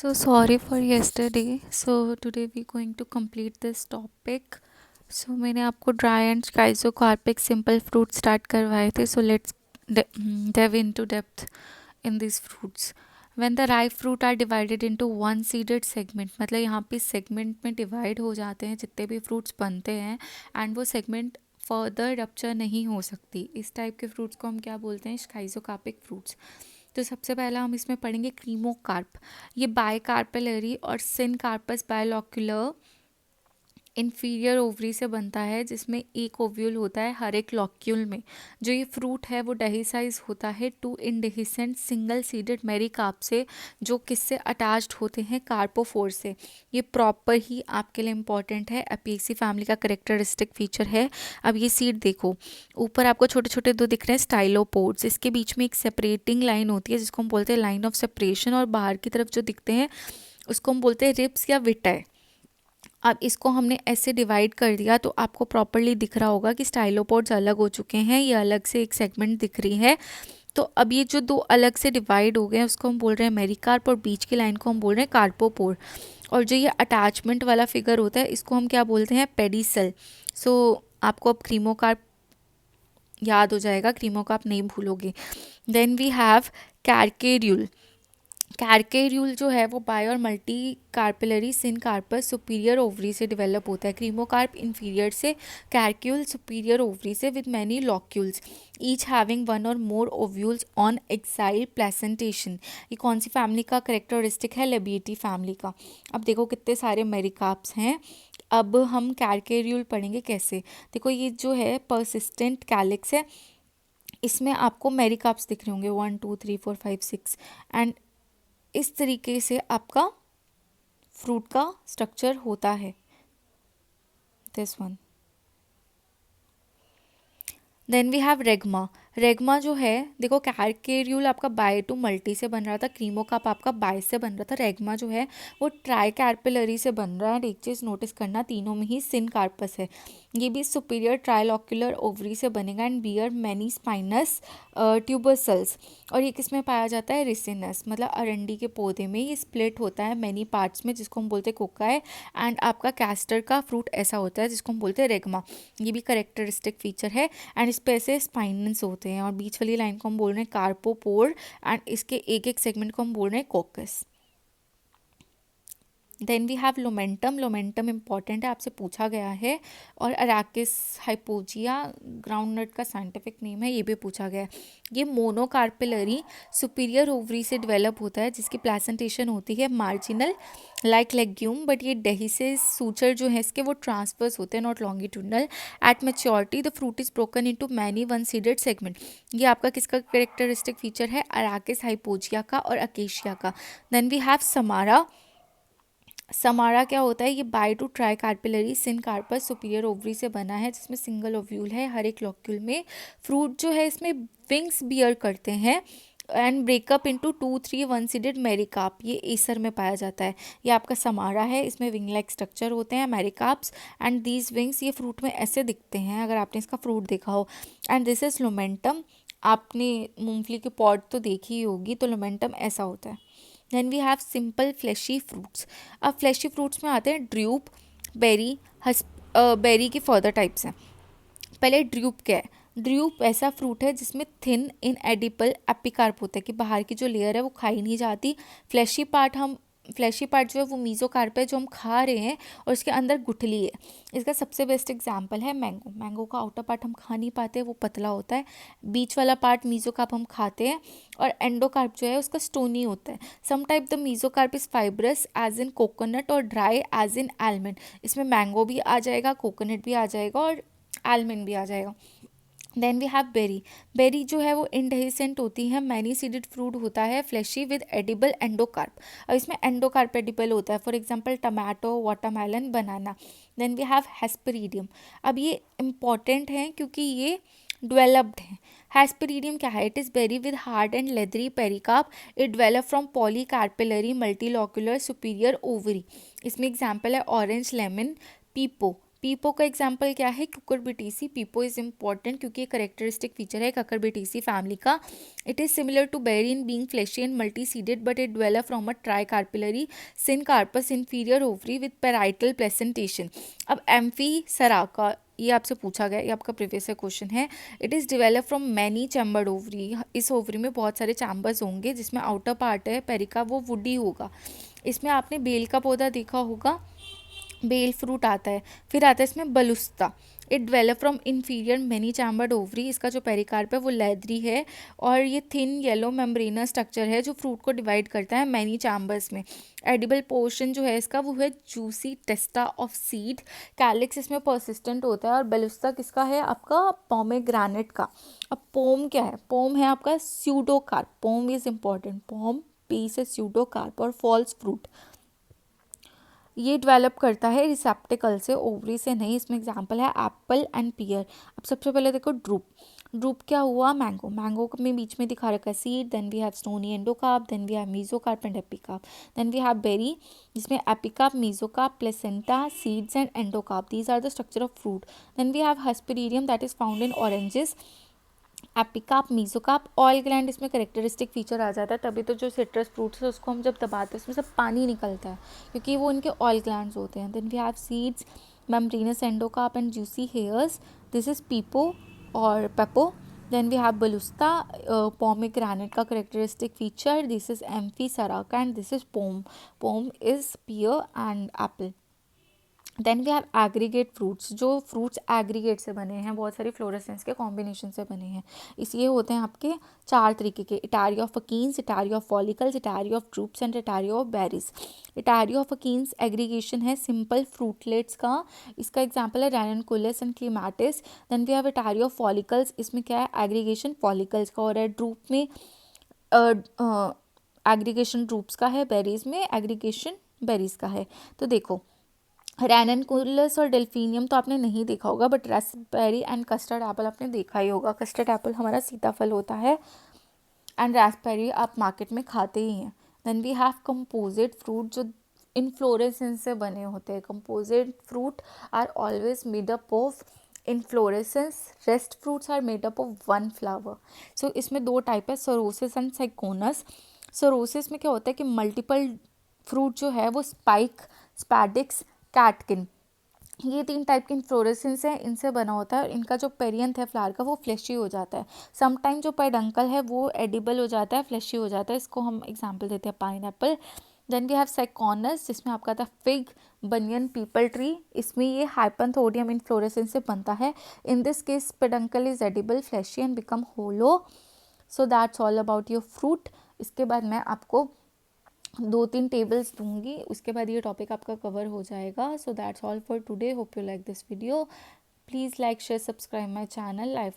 So sorry for yesterday. So today we're going to complete this topic. So मैंने आपको dry and schizocarpic simple fruit start करवाए थे. So let's delve into depth in these fruits. When the ripe fruit are divided into one seeded segment, मतलब यहाँ पे segment में divide हो जाते हैं जितने भी फ्रूट्स बनते हैं एंड वो सेगमेंट फर्दर रप्चर नहीं हो सकती. इस टाइप के फ्रूट्स को हम क्या बोलते हैं? स्काइज़ोकार्पिक फ्रूट्स. तो सबसे पहला हम इसमें पढ़ेंगे क्रीमोकार्प. ये बायकार्पेलरी और सिनकार्पस बायोलॉक्यूलर इन्फीरियर ओवरी से बनता है, जिसमें एक ओव्यूल होता है हर एक लॉक्यूल में. जो ये फ्रूट है वो डही साइज होता है. टू इंडिहिसेंट सिंगल सीडेड मेरिकार्प से, जो किससे अटैच्ड होते हैं? कार्पोफोर से. ये प्रॉपर ही आपके लिए इंपॉर्टेंट है, एपिएसी फैमिली का करेक्टरिस्टिक फीचर है. अब ये सीड देखो, ऊपर आपको छोटे छोटे दो दिख रहे हैं स्टाइलोपोड्स. इसके बीच में एक सेपरेटिंग लाइन होती है जिसको हम बोलते हैं लाइन ऑफ सेपरेशन, और बाहर की तरफ जो दिखते हैं उसको हम बोलते हैं रिब्स या विटाई. अब इसको हमने ऐसे डिवाइड कर दिया तो आपको प्रॉपरली दिख रहा होगा कि स्टाइलोपोड्स अलग हो चुके हैं, ये अलग से एक सेगमेंट दिख रही है. तो अब ये जो दो अलग से डिवाइड हो गए हैं उसको हम बोल रहे हैं मेरिकार्प, और बीच की लाइन को हम बोल रहे हैं कार्पोपोर. और जो ये अटैचमेंट वाला फिगर होता है इसको हम क्या बोलते हैं? पेडिसल. सो आपको अब क्रीमोकार्प याद हो जाएगा, क्रीमोकार्प नहीं भूलोगे. Then we have carcerule. Carcerule जो है वो bi or multi carpellary syncarpous superior ovary से डेवलप होता है. क्रीमोकार्प इन्फीरियर से, कैरक्यूल सुपीरियर ओवरी से, with many locules each having one or more ovules on axile placentation. ये कौन सी फैमिली का करेक्टरिस्टिक है? लेबिएटी फैमिली का. अब देखो कितने सारे मेरिकार्प्स हैं. अब हम कैरकेड्यूल पढ़ेंगे कैसे. देखो ये जो है परसिस्टेंट कैलिक्स है, इसमें आपको मेरिकार्प्स दिख रहे होंगे 1 2 3 4 5 6. एंड इस तरीके से आपका फ्रूट का स्ट्रक्चर होता है. This one. Then we have regma. Regma जो है, देखो कैरकेड्यूल आपका बाय टू मल्टी से बन रहा था, क्रीमोकार्प आपका बाय से बन रहा था. रेगमा जो है वो ट्राई कैरपेलरी से बन रहा है. एक चीज़ नोटिस करना, तीनों में ही सिनकार्पस है. ये भी सुपीरियर ट्राइलॉक्यूलर ओवरी से बनेगा एंड बियर मैनी स्पाइनस ट्यूबरसेल्स. और ये किस में पाया जाता है? रिसिनस, मतलब अरंडी के पौधे में ये स्प्लिट होता है मैनी पार्ट्स में, जिसको हम बोलते हैं कोकाए. एंड आपका कैस्टर का फ्रूट ऐसा होता है जिसको हम बोलते हैं रेगमा. ये भी करेक्टरिस्टिक फीचर है. एंड इस पे ऐसे स्पाइनस होते हैं, और बीच वाली लाइन को हम बोल रहे हैं कार्पोपोर, एंड इसके एक एक सेगमेंट को हम बोल रहे हैं coccus. Then we have lomentum. Lomentum important है, आपसे पूछा गया है. और अराकिस हाइपोजिया ग्राउंड नट का साइंटिफिक नेम है, ये भी पूछा गया है. ये मोनोकार्पेलरी सुपीरियर ओवरी से डेवलप होता है, जिसकी प्लेसेंटेशन होती है मार्जिनल लाइक लेग्यूम. बट ये डेहिसेस सूचर जो है इसके वो ट्रांसफर्स होते हैं, not longitudinal. Eight maturity the fruit is broken into many one seeded segment. ये आपका किसका करेक्टरिस्टिक फीचर है? अराकिस हाइपोजिया का और अकेशिया का. Then we have samara. Samara क्या होता है? ये bi to tricarpellary syncarpous superior ovary से बना है, जिसमें सिंगल ओव्यूल है हर एक लॉक्यूल में. फ्रूट जो है इसमें विंग्स बियर करते हैं and break up into 2 3 one seeded mericarp. ये एसर में पाया जाता है. ये आपका समारा है, इसमें विंग लाइक स्ट्रक्चर होते हैं मेरिकार्प्स. एंड दीज विंग्स ये फ्रूट में ऐसे दिखते हैं अगर आपने इसका फ्रूट देखा हो. And this is lomentum. आपने मूंगफली की पॉट तो देखी ही होगी, तो लोमेंटम ऐसा होता है. Then we have simple fleshy fruits. अब फ्लैशी फ्रूट्स में आते हैं ड्रूप, बेरी, बेरी की फर्दर टाइप्स हैं. पहले ड्रूप क्या है? ड्रूप ऐसा फ्रूट है जिसमें थिन इन एडिबल एपिकार्प होता है, कि बाहर की जो लेयर है वो खाई नहीं जाती. फ्लैशी पार्ट जो है वो मीजोकार्प है जो हम खा रहे हैं, और इसके अंदर गुठली है. इसका सबसे बेस्ट एग्जांपल है मैंगो. मैंगो का आउटर पार्ट हम खा नहीं पाते, वो पतला होता है. बीच वाला पार्ट मीजोकार्प हम खाते हैं, और एंडोकार्प जो है उसका स्टोनी होता है. Some type the mesocarp is fibrous as in coconut और ड्राई एज इन आलमंड. इसमें मैंगो भी आ जाएगा, कोकोनट भी आ जाएगा, और आलमंड भी आ जाएगा. Then we have berry. Berry जो है वो इंडेहिसेंट होती है, मैनी सीडेड फ्रूट होता है, फ्लैशी विद एडिबल एंडोकार्प. और इसमें एंडोकार्प एडिबल होता है, for example tomato, watermelon, banana. Then we have hesperidium. अब ये इंपॉर्टेंट है क्योंकि ये डेवलप्ड है. हेस्पेरिडियम क्या है? It is berry with hard and leathery pericarp. It develop from polycarpellary multilocular superior ovary. इसमें एग्जाम्पल है ऑरेंज, लेमन, पीपो. पीपो का एग्जाम्पल क्या है, कुकुरबिटेसी। पीपो इज इम्पॉर्टेंट क्योंकि ये करेक्टरिस्टिक फीचर है कुकुरबिटेसी फैमिली का। It is similar to berry in being fleshy and multi seeded, but it develop from a tricarpellary syncarpous inferior ovary with parietal placentation. अब amphisarca का ये आपसे पूछा गया, ये आपका प्रीवियस क्वेश्चन है। It is develop from many chambered ovary. इस ओवरी में बहुत सारे चैम्बर्स होंगे, जिसमें आउटर पार्ट है पेरिका वो वुडी होगा। इसमें आपने बेल का पौधा देखा होगा, बेल फ्रूट आता है। फिर आता है इसमें balausta. It develop from inferior many chambered ovary. इसका जो पेरिकार्प है वो लेदरी है और ये थिन येलो मेम्ब्रेनस स्ट्रक्चर है जो फ्रूट को डिवाइड करता है मैनी चैम्बर्स में। एडिबल पोर्शन जो है इसका वो है जूसी टेस्टा ऑफ सीड। कैलिक्स इसमें परसिस्टेंट होता है। और बेलुस्ता किसका है, आपका पोमेग्रेनेट का। अब पोम क्या है, पोम है आपका pseudocarp. Pome is important, pome P से स्यूडोकार्प और फॉल्स फ्रूट। ये डेवलप करता है रिसेप्टिकल से, ओवरी से नहीं। इसमें एग्जांपल है एप्पल एंड पियर। अब सबसे पहले देखो ड्रूप। ड्रूप क्या हुआ, मैंगो। मैंगो में बीच में दिखा रखा है seed, then we have stony endocarp, then we have mesocarp and epicarp, then we have berry जिसमें epicarp, mesocarp, placenta, seeds and endocarp. These are the structure of fruit. Then we have hesperidium that is found in oranges, epicarp, mesocarp. Oil gland इसमें characteristic feature आ जाता है, तभी तो जो citrus fruits है उसको हम जब दबाते हैं उसमें सब पानी निकलता है क्योंकि वो इनके ऑयल ग्लैंड्स होते हैं। Then we have seeds, membranous endocarp and juicy hairs. This is pepo or pepo. Then we have balausta, pomegranate का characteristic feature. This is amphisarca and this is pome. Pome is pear and apple. Then we have aggregate fruits. जो fruits aggregate से बने हैं, बहुत सारी fluorescence के combination से बने हैं। इस ये होते हैं आपके 4 तरीके के, etaerio of achenes, etaerio of follicles, etaerio of drupes and etaerio of berries. Etaerio of achenes aggregation है सिंपल फ्रूटलेट्स का। इसका एग्जाम्पल है Ranunculus and Clematis. Then we have etaerio of follicles, इसमें क्या है एग्रीगेशन फॉलिकल्स का और है। ड्रूप में एग्रीगेशन ड्रूप्स का है, बेरीज में एग्रीगेशन बेरीज का है। तो देखो रैननकुलस और डेल्फिनियम तो आपने नहीं देखा होगा, but Raspberry and custard Apple आपने देखा ही होगा। कस्टर्ड एप्पल हमारा सीताफल होता है एंड रास्पबेरी आप मार्केट में खाते ही हैं। Then we have composite fruit जो इनफ्लोरेसेंस से बने होते हैं। Composite fruit are always made up of inflorescence, rest fruits are made up of one flower. So इसमें 2 टाइप है, सरोसिस एंड साइकोनस। सरोसिस में क्या होता है कि मल्टीपल फ्रूट जो है वो स्पाइक, स्पैडिक्स, कैटकिन, ये 3 टाइप के इन्फ्लोरेसेंस हैं, इनसे बना होता है। और इनका जो पेरियंथ है फ्लावर का वो फ्लैशी हो जाता है। समटाइम जो पेडंकल है वो एडिबल हो जाता है, फ्लैशी हो जाता है। इसको हम एग्जांपल देते हैं पाइनएप्पल। देन वी हैव साइकोनस जिसमें आपका आता है फिग, बनियन, पीपल ट्री। इसमें ये हाइपनथोडियम इन्फ्लोरेसेंस से बनता है। In this case peduncle is edible, fleshy and become hollow. So that's all about your fruit. इसके बाद मैं आपको 2-3 टेबल्स दूंगी, उसके बाद ये टॉपिक आपका कवर हो जाएगा। सो that's all for today. Hope you like this video. Please like, share, subscribe my channel life